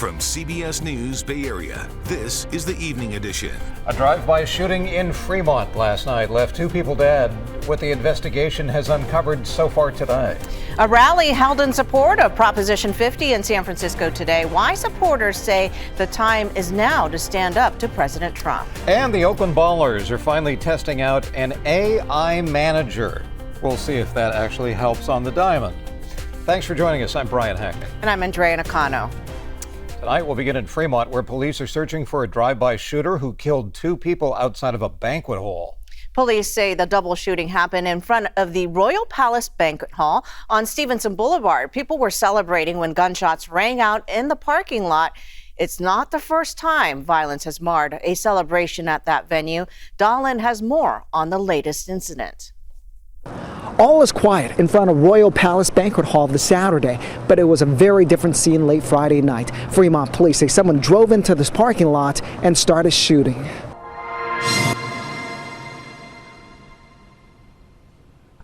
From CBS News Bay Area, this is the Evening Edition. A drive-by shooting in Fremont last night left 2 people dead. What the investigation has uncovered so far today. A rally held in support of Proposition 50 in San Francisco today. Why supporters say the time is now to stand up to President Trump. And the Oakland Ballers are finally testing out an AI manager. We'll see if that actually helps on the diamond. Thanks for joining us. I'm Brian Hackney. And I'm Andrea Nakano. Tonight we'll begin in Fremont, where police are searching for a drive-by shooter who killed 2 people outside of a banquet hall. Police say the double shooting happened in front of the Royal Palace Banquet Hall on Stevenson Boulevard. People were celebrating when gunshots rang out in the parking lot. It's not the first time violence has marred a celebration at that venue. Dahlin has more on the latest incident. All is quiet in front of Royal Palace Banquet Hall this Saturday, but it was a very different scene late Friday night. Fremont police say someone drove into this parking lot and started shooting.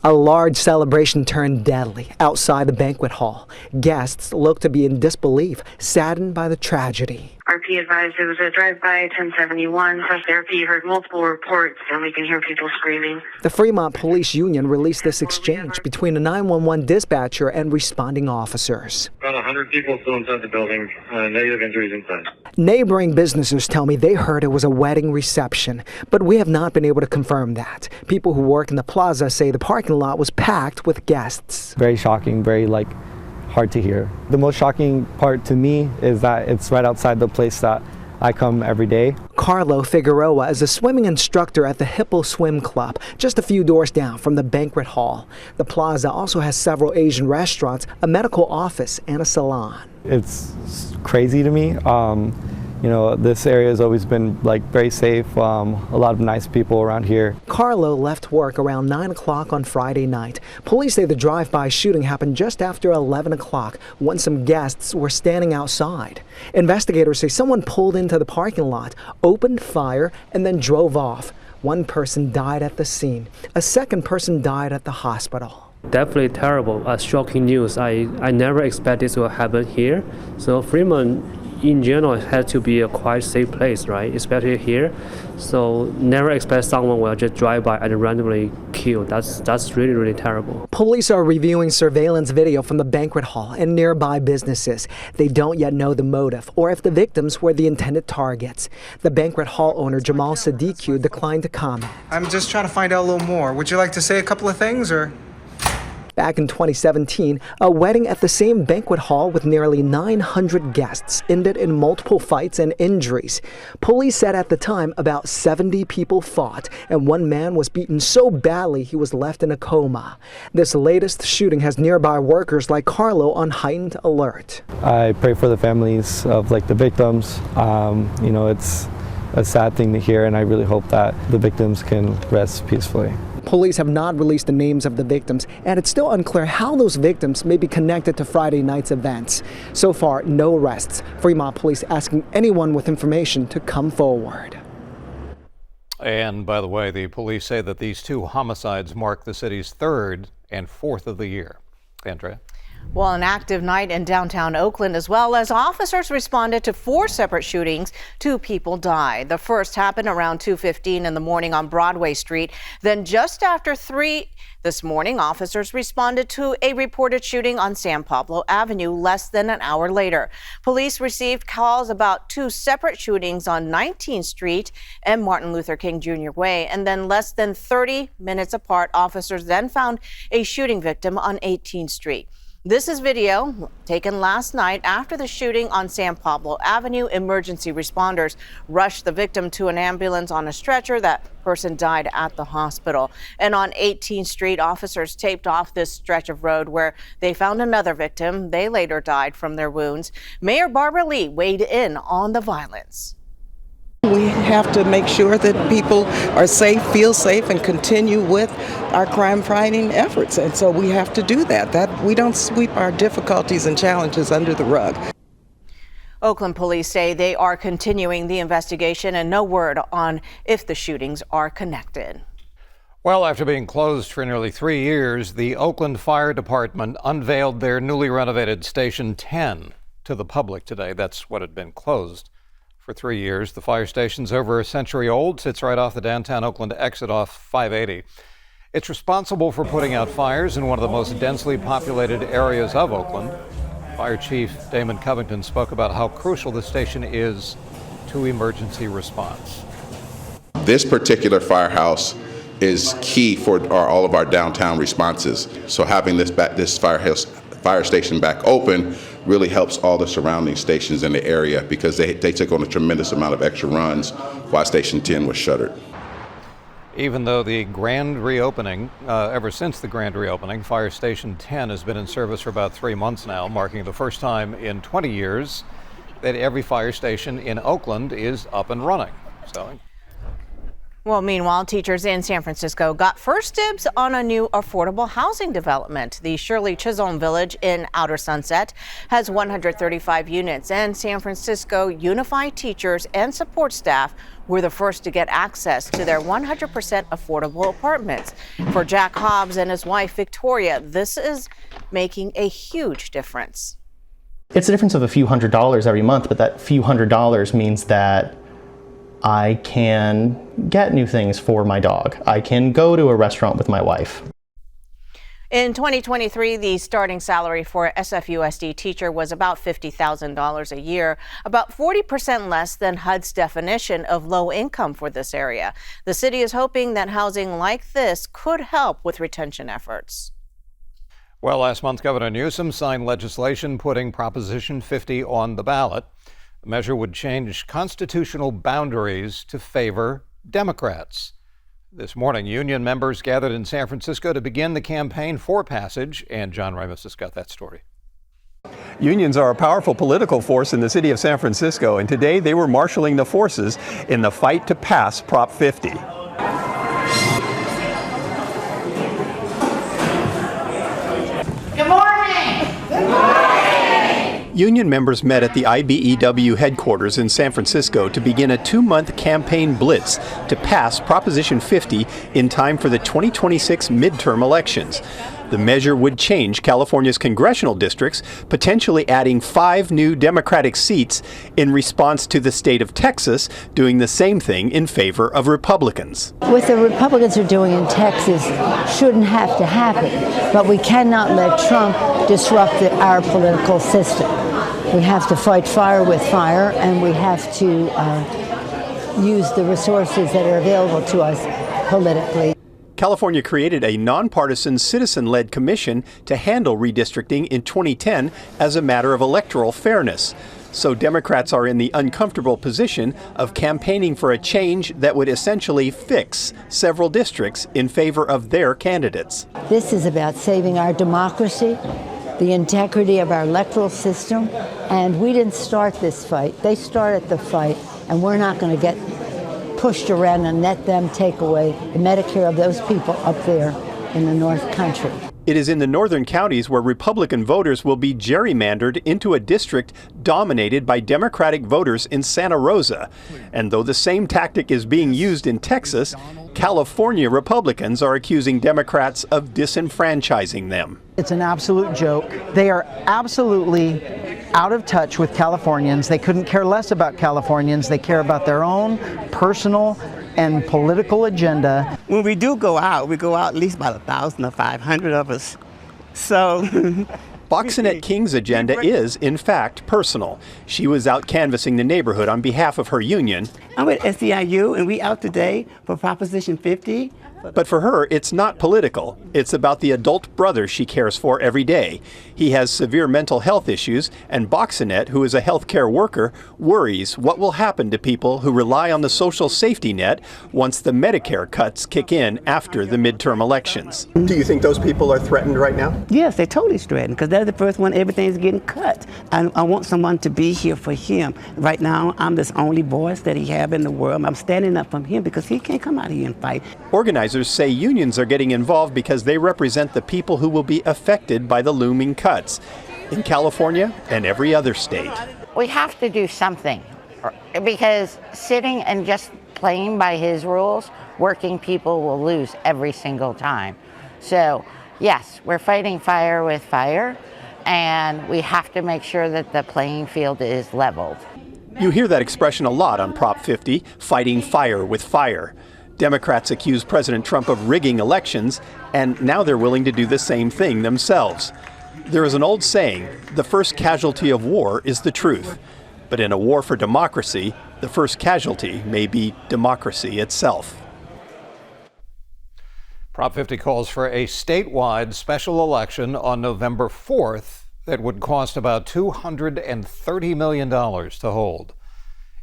A large celebration turned deadly outside the banquet hall. Guests looked to be in disbelief, saddened by the tragedy. RP advised it was a drive-by 1071. Therapy heard multiple reports, and we can hear people screaming. The Fremont Police Union released this exchange between a 911 dispatcher and responding officers. About 100 people still inside the building, negative injuries inside. Neighboring businesses tell me they heard it was a wedding reception, but we have not been able to confirm that. People who work in the plaza say the parking lot was packed with guests. Very shocking, very hard to hear. The most shocking part to me is that it's right outside the place that I come every day. Carlo Figueroa is a swimming instructor at the Hippo Swim Club, just a few doors down from the banquet hall. The plaza also has several Asian restaurants, a medical office, and a salon. It's crazy to me. This area has always been very safe. A lot of nice people around here. Carlo left work around 9 o'clock on Friday night. Police say the drive-by shooting happened just after 11 o'clock when some guests were standing outside. Investigators say someone pulled into the parking lot, opened fire, and then drove off. One person died at the scene. A second person died at the hospital. Definitely terrible, shocking news. I never expected this will happen here. So Fremont, in general, it has to be a quite safe place, right? Especially here. So never expect someone will just drive by and randomly kill. That's really, really terrible. Police are reviewing surveillance video from the banquet hall and nearby businesses. They don't yet know the motive or if the victims were the intended targets. The banquet hall owner, Jamal Sadiq, declined to comment. I'm just trying to find out a little more. Would you like to say a couple of things, or? Back in 2017, a wedding at the same banquet hall with nearly 900 guests ended in multiple fights and injuries. Police said at the time about 70 people fought, and one man was beaten so badly he was left in a coma. This latest shooting has nearby workers like Carlo on heightened alert. I pray for the families of the victims. It's a sad thing to hear, and I really hope that the victims can rest peacefully. Police have not released the names of the victims, and it's still unclear how those victims may be connected to Friday night's events. So far, no arrests. Fremont police asking anyone with information to come forward. And by the way, the police say that these 2 homicides mark the city's 3rd and 4th of the year. Andrea? Well, an active night in downtown Oakland, as well as officers responded to 4 separate shootings. 2 people died. The first happened around 2:15 in the morning on Broadway Street. Then just after 3 this morning, officers responded to a reported shooting on San Pablo Avenue less than an hour later. Police received calls about 2 separate shootings on 19th Street and Martin Luther King Jr. Way. And then less than 30 minutes apart, officers then found a shooting victim on 18th Street. This is video taken last night after the shooting on San Pablo Avenue. Emergency responders rushed the victim to an ambulance on a stretcher. That person died at the hospital. And on 18th Street, officers taped off this stretch of road where they found another victim. They later died from their wounds. Mayor Barbara Lee weighed in on the violence. We have to make sure that people are safe, feel safe, and continue with our crime fighting efforts. And so we have to do that. We don't sweep our difficulties and challenges under the rug. Oakland police say they are continuing the investigation and no word on if the shootings are connected. Well, after being closed for nearly 3 years, the Oakland Fire Department unveiled their newly renovated Station 10. to the public today. That's what had been closed for 3 years. The fire station's over a century old, sits right off the downtown Oakland exit off 580. It's responsible for putting out fires in one of the most densely populated areas of Oakland. Fire Chief Damon Covington spoke about how crucial the station is to emergency response. This particular firehouse is key for all of our downtown responses. So having this fire station back open really helps all the surrounding stations in the area because they took on a tremendous amount of extra runs while Station 10 was shuttered. Even though the grand reopening, ever since the grand reopening, Fire Station 10 has been in service for about 3 months now, marking the first time in 20 years that every fire station in Oakland is up and running. So. Well, meanwhile, teachers in San Francisco got first dibs on a new affordable housing development. The Shirley Chisholm Village in Outer Sunset has 135 units, and San Francisco Unified Teachers and Support Staff were the first to get access to their 100% affordable apartments. For Jack Hobbs and his wife, Victoria, this is making a huge difference. It's a difference of a few $100s every month, but that few $100s means that I can get new things for my dog. I can go to a restaurant with my wife. In 2023, the starting salary for a SFUSD teacher was about $50,000 a year, about 40% less than HUD's definition of low income for this area. The city is hoping that housing like this could help with retention efforts. Well, last month, Governor Newsom signed legislation putting Proposition 50 on the ballot. The measure would change constitutional boundaries to favor Democrats. This morning, union members gathered in San Francisco to begin the campaign for passage, and John Ramos has got that story. Unions are a powerful political force in the city of San Francisco, and today they were marshaling the forces in the fight to pass Prop 50. Union members met at the IBEW headquarters in San Francisco to begin a 2-month campaign blitz to pass Proposition 50 in time for the 2026 midterm elections. The measure would change California's congressional districts, potentially adding 5 new Democratic seats in response to the state of Texas doing the same thing in favor of Republicans. What the Republicans are doing in Texas shouldn't have to happen, but we cannot let Trump disrupt our political system. We have to fight fire with fire, and we have to use the resources that are available to us politically. California created a nonpartisan, citizen-led commission to handle redistricting in 2010 as a matter of electoral fairness. So Democrats are in the uncomfortable position of campaigning for a change that would essentially fix several districts in favor of their candidates. This is about saving our democracy, the integrity of our electoral system, and we didn't start this fight. They started the fight, and we're not going to get pushed around and let them take away the Medicare of those people up there in the North Country. It is in the northern counties where Republican voters will be gerrymandered into a district dominated by Democratic voters in Santa Rosa. And though the same tactic is being used in Texas, California Republicans are accusing Democrats of disenfranchising them. It's an absolute joke. They are absolutely out of touch with Californians. They couldn't care less about Californians. They care about their own personal and political agenda. When we do go out, we go out at least about 1,000 or 500 of us. So Boxinette King's agenda is, in fact, personal. She was out canvassing the neighborhood on behalf of her union. I'm with SEIU, and we out today for Proposition 50. But for her, it's not political. It's about the adult brother she cares for every day. He has severe mental health issues, and Boxinette, who is a healthcare worker, worries what will happen to people who rely on the social safety net once the Medicare cuts kick in after the midterm elections. Do you think those people are threatened right now? Yes, they're totally threatened, because they're the first one everything's getting cut. I want someone to be here for him. Right now, I'm this only voice that he have in the world. I'm standing up for him because he can't come out here and fight. Organizers say unions are getting involved because they represent the people who will be affected by the looming cuts in California and every other state. We have to do something, because sitting and just playing by his rules, working people will lose every single time. So yes, we're fighting fire with fire, and we have to make sure that the playing field is leveled. You hear that expression a lot on Prop 50, fighting fire with fire. Democrats accuse President Trump of rigging elections, and now they're willing to do the same thing themselves. There is an old saying, the first casualty of war is the truth. But in a war for democracy, the first casualty may be democracy itself. Prop 50 calls for a statewide special election on November 4th that would cost about $230 million to hold.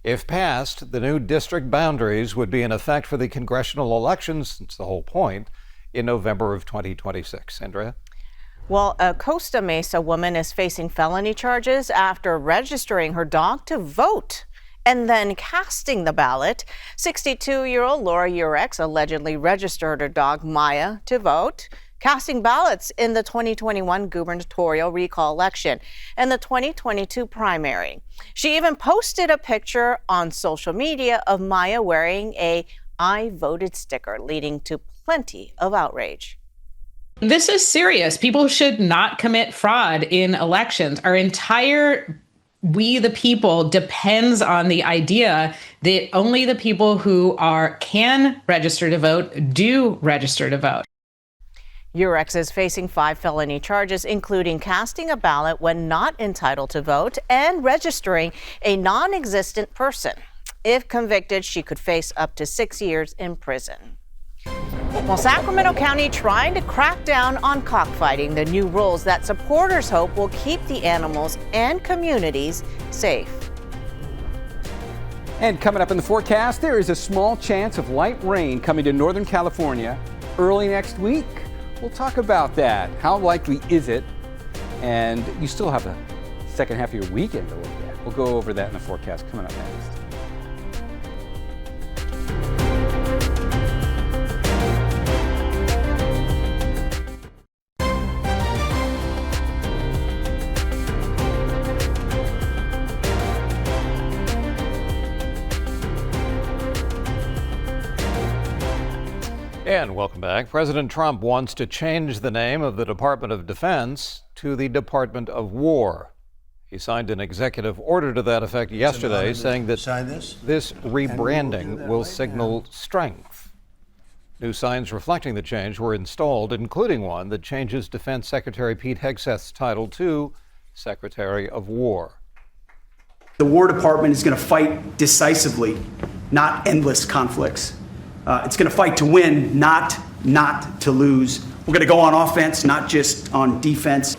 If passed, the new district boundaries would be in effect for the congressional elections, that's the whole point, in November of 2026. Andrea? Well, a Costa Mesa woman is facing felony charges after registering her dog to vote and then casting the ballot. 62-year-old Laura Urex allegedly registered her dog Maya to vote, casting ballots in the 2021 gubernatorial recall election and the 2022 primary. She even posted a picture on social media of Maya wearing a "I voted" sticker, leading to plenty of outrage. This is serious. People should not commit fraud in elections. Our entire "we the people" depends on the idea that only the people who can register to vote do register to vote. Urex is facing 5 felony charges, including casting a ballot when not entitled to vote and registering a non-existent person. If convicted, she could face up to 6 years in prison. Well, Sacramento County trying to crack down on cockfighting, the new rules that supporters hope will keep the animals and communities safe. And coming up in the forecast, there is a small chance of light rain coming to Northern California early next week. We'll talk about that. How likely is it? And you still have the second half of your weekend to look at. We'll go over that in the forecast coming up next. And welcome back. President Trump wants to change the name of the Department of Defense to the Department of War. He signed an executive order to that effect yesterday, saying that this rebranding will signal strength. New signs reflecting the change were installed, including one that changes Defense Secretary Pete Hegseth's title to Secretary of War. The War Department is going to fight decisively, not endless conflicts. It's going to fight to win, not to lose. We're going to go on offense, not just on defense.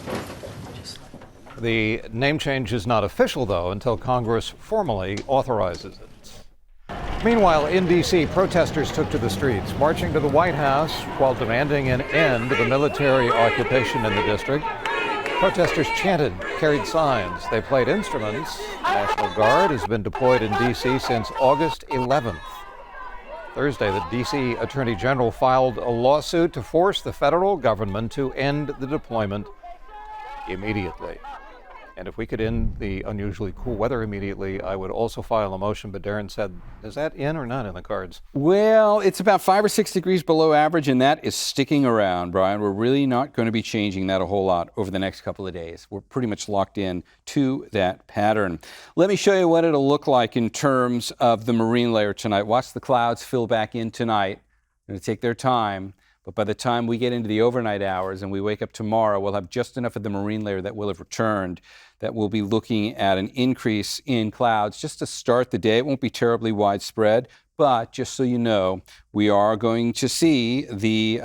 The name change is not official, though, until Congress formally authorizes it. Meanwhile, in D.C., protesters took to the streets, marching to the White House while demanding an end to the military occupation in the district. Protesters chanted, carried signs, they played instruments. The National Guard has been deployed in D.C. since August 11th. Thursday, the D.C. Attorney General filed a lawsuit to force the federal government to end the deployment immediately. And if we could end the unusually cool weather immediately, I would also file a motion. But Darren said, is that in or not in the cards? Well, it's about 5 or 6 degrees below average, and that is sticking around, Brian. We're really not going to be changing that a whole lot over the next couple of days. We're pretty much locked in to that pattern. Let me show you what it'll look like in terms of the marine layer tonight. Watch the clouds fill back in tonight. They're going to take their time. But by the time we get into the overnight hours and we wake up tomorrow, we'll have just enough of the marine layer that will have returned, that we'll be looking at an increase in clouds just to start the day. It won't be terribly widespread, but just so you know, we are going to see the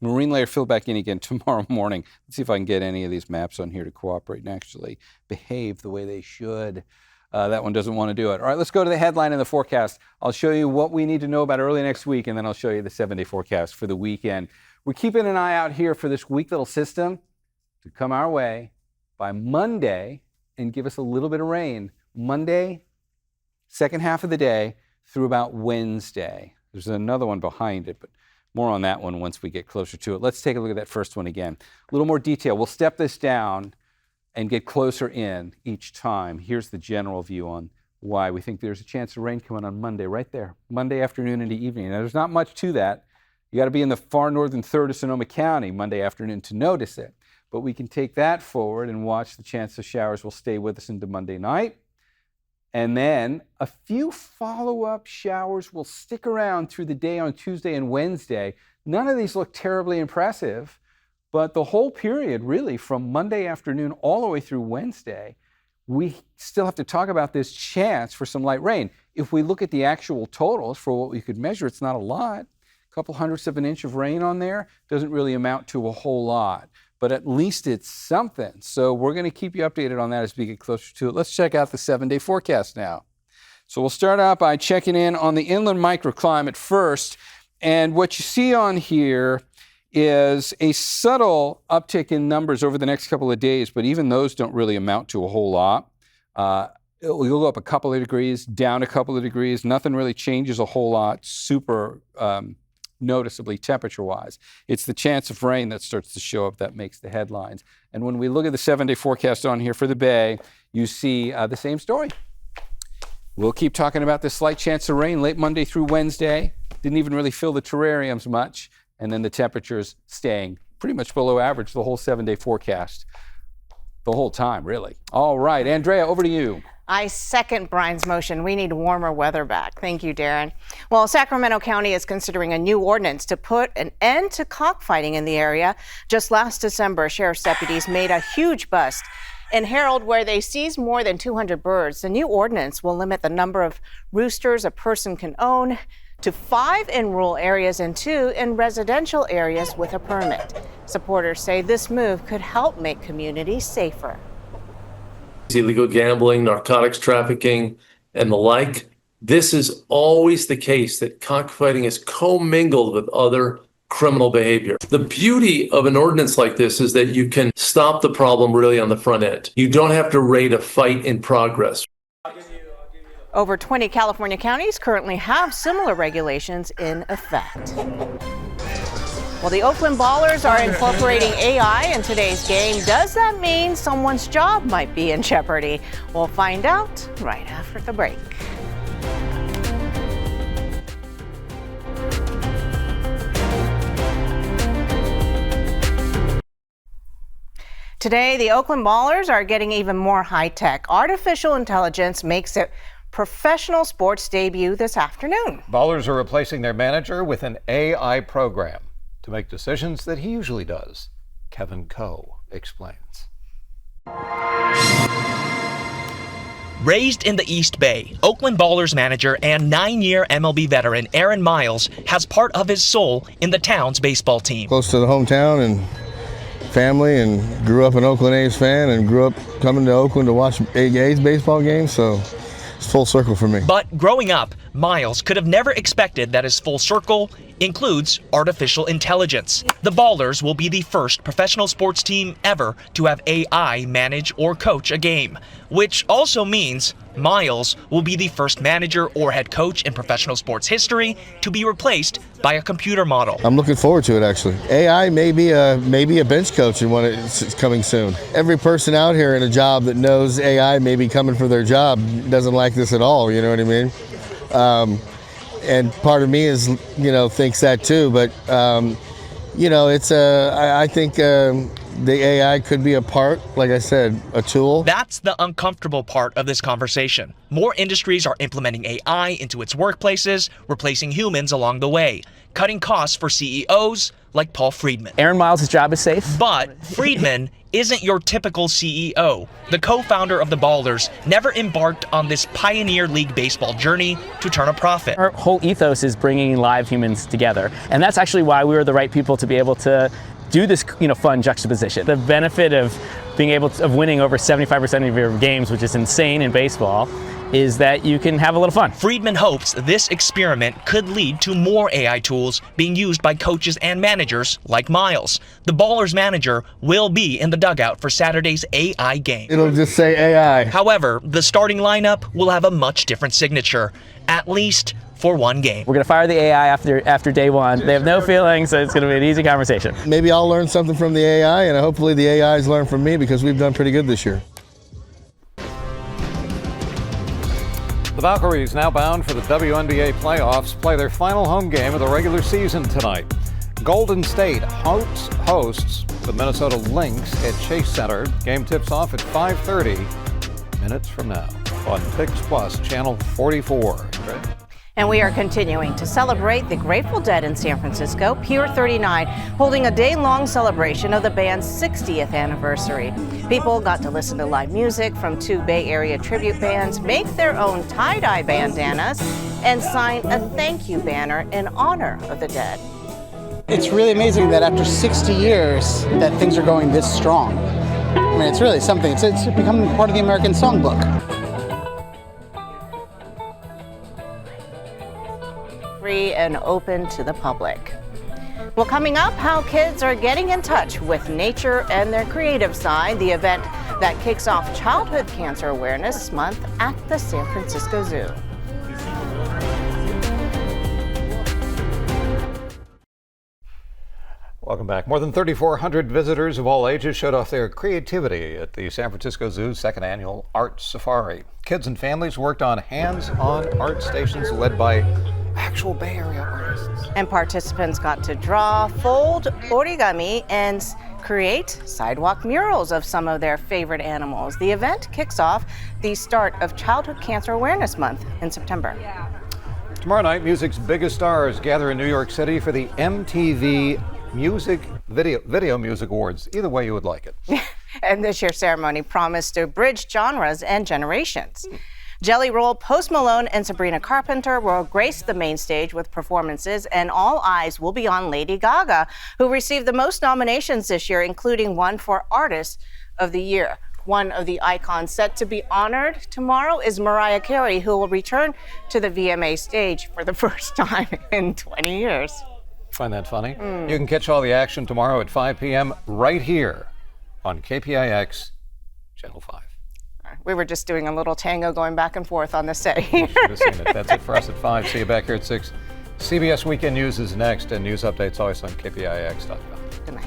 marine layer fill back in again tomorrow morning. Let's see if I can get any of these maps on here to cooperate and actually behave the way they should. That one doesn't want to do it. All right, let's go to the headline and the forecast. I'll show you what we need to know about early next week, and then I'll show you the 7-day forecast for the weekend. We're keeping an eye out here for this weak little system to come our way by Monday and give us a little bit of rain. Monday, second half of the day through about Wednesday. There's another one behind it, but more on that one once we get closer to it. Let's take a look at that first one again. A little more detail. We'll step this down and get closer in each time. Here's the general view on why we think there's a chance of rain coming on Monday, right there. Monday afternoon into evening. Now, there's not much to that. You got to be in the far northern third of Sonoma County Monday afternoon to notice it. but we can take that forward and watch the chance of showers will stay with us into Monday night. And then a few follow-up showers will stick around through the day on Tuesday and Wednesday. None of these look terribly impressive, but the whole period, really, from Monday afternoon all the way through Wednesday, we still have to talk about this chance for some light rain. If we look at the actual totals for what we could measure, it's not a lot. A couple hundredths of an inch of rain on there doesn't really amount to a whole lot, but at least it's something. So we're going to keep you updated on that as we get closer to it. Let's check out the 7-day forecast now. So we'll start out by checking in on the inland microclimate first. And what you see on here is a subtle uptick in numbers over the next couple of days, but even those don't really amount to a whole lot. It'll go up a couple of degrees, down a couple of degrees. Nothing really changes a whole lot super noticeably temperature-wise. It's the chance of rain that starts to show up that makes the headlines. And when we look at the 7-day forecast on here for the Bay, you see the same story. We'll keep talking about this slight chance of rain late Monday through Wednesday. Didn't even really fill the terrariums much. And then the temperatures staying pretty much below average the whole 7-day forecast. The whole time, really. All right, Andrea, over to you. I second Brian's motion. We need warmer weather back. Thank you, Darren. Well, Sacramento County is considering a new ordinance to put an end to cockfighting in the area. Just last December, sheriff's deputies made a huge bust in Herald where they seized more than 200 birds. The new ordinance will limit the number of roosters a person can own to 5 in rural areas and 2 in residential areas with a permit. Supporters say this move could help make communities safer. Illegal gambling, narcotics trafficking, and the like. This is always the case that cockfighting is commingled with other criminal behavior. The beauty of an ordinance like this is that you can stop the problem really on the front end. You don't have to rate a fight in progress. Over 20 California counties currently have similar regulations in effect. Well, the Oakland Ballers are incorporating AI in today's game. Does that mean someone's job might be in jeopardy? We'll find out right after the break. Today, the Oakland Ballers are getting even more high-tech. Artificial intelligence makes it professional sports debut this afternoon. Ballers are replacing their manager with an AI program to make decisions that he usually does. Kevin Coe explains. Raised in the East Bay, Oakland Ballers manager and 9-year MLB veteran Aaron Miles has part of his soul in the town's baseball team. Close to the hometown and family, and grew up an Oakland A's fan and grew up coming to Oakland to watch A's baseball games, so it's full circle for me. But growing up, Miles could have never expected that his full circle includes artificial intelligence. The Ballers will be the first professional sports team ever to have AI manage or coach a game, which also means Miles will be the first manager or head coach in professional sports history to be replaced by a computer model. I'm looking forward to it, actually. AI may be a bench coach and when it's coming soon. Every person out here in a job that knows AI may be coming for their job doesn't like this at all, you know what I mean? And part of me is, thinks that too, but, I think the AI could be a part, like I said, a tool. That's the uncomfortable part of this conversation. More industries are implementing AI into its workplaces, replacing humans along the way, cutting costs for CEOs like Paul Friedman. Aaron Miles' job is safe. But Friedman isn't your typical CEO. The co-founder of the Ballers never embarked on this pioneer league baseball journey to turn a profit. Our whole ethos is bringing live humans together. And that's actually why we were the right people to be able to do this, fun juxtaposition. The benefit of being able to, of winning over 75% of your games, which is insane in baseball, is that you can have a little fun. Friedman hopes this experiment could lead to more AI tools being used by coaches and managers like Miles. The Ballers manager will be in the dugout for Saturday's AI game. It'll just say AI. However, the starting lineup will have a much different signature, at least for one game. We're going to fire the AI after day one. They have no feelings, so it's going to be an easy conversation. Maybe I'll learn something from the AI, and hopefully the AIs learn from me because we've done pretty good this year. The Valkyries, now bound for the WNBA playoffs, play their final home game of the regular season tonight. Golden State hosts the Minnesota Lynx at Chase Center. Game tips off at 5:30 minutes from now on PIX Plus, Channel 44. Okay. And we are continuing to celebrate the Grateful Dead in San Francisco. Pier 39 holding a day-long celebration of the band's 60th anniversary. People got to listen to live music from 2 Bay Area tribute bands, make their own tie-dye bandanas, and sign a thank you banner in honor of the Dead. It's really amazing that after 60 years that things are going this strong. I mean, it's really something. It's becoming part of the American Songbook. Free and open to the public. Well, coming up, how kids are getting in touch with nature and their creative side, the event that kicks off Childhood Cancer Awareness Month at the San Francisco Zoo. Welcome back. More than 3,400 visitors of all ages showed off their creativity at the San Francisco Zoo's second annual Art Safari. Kids and families worked on hands-on art stations led by actual Bay Area artists. And participants got to draw, fold, origami, and create sidewalk murals of some of their favorite animals. The event kicks off the start of Childhood Cancer Awareness Month in September. Tomorrow night, music's biggest stars gather in New York City for the MTV Video Music Awards. Either way you would like it. And this year's ceremony promised to bridge genres and generations. Jelly Roll, Post Malone, and Sabrina Carpenter will grace the main stage with performances, and all eyes will be on Lady Gaga, who received the most nominations this year, including one for Artist of the Year. One of the icons set to be honored tomorrow is Mariah Carey, who will return to the VMA stage for the first time in 20 years. Find that funny? You can catch all the action tomorrow at 5 p.m. right here on KPIX Channel 5. We were just doing a little tango going back and forth on the set here. Should have seen it. That's it for us at 5. See you back here at 6. CBS Weekend News is next, and news updates always on KPIX.com. Good night.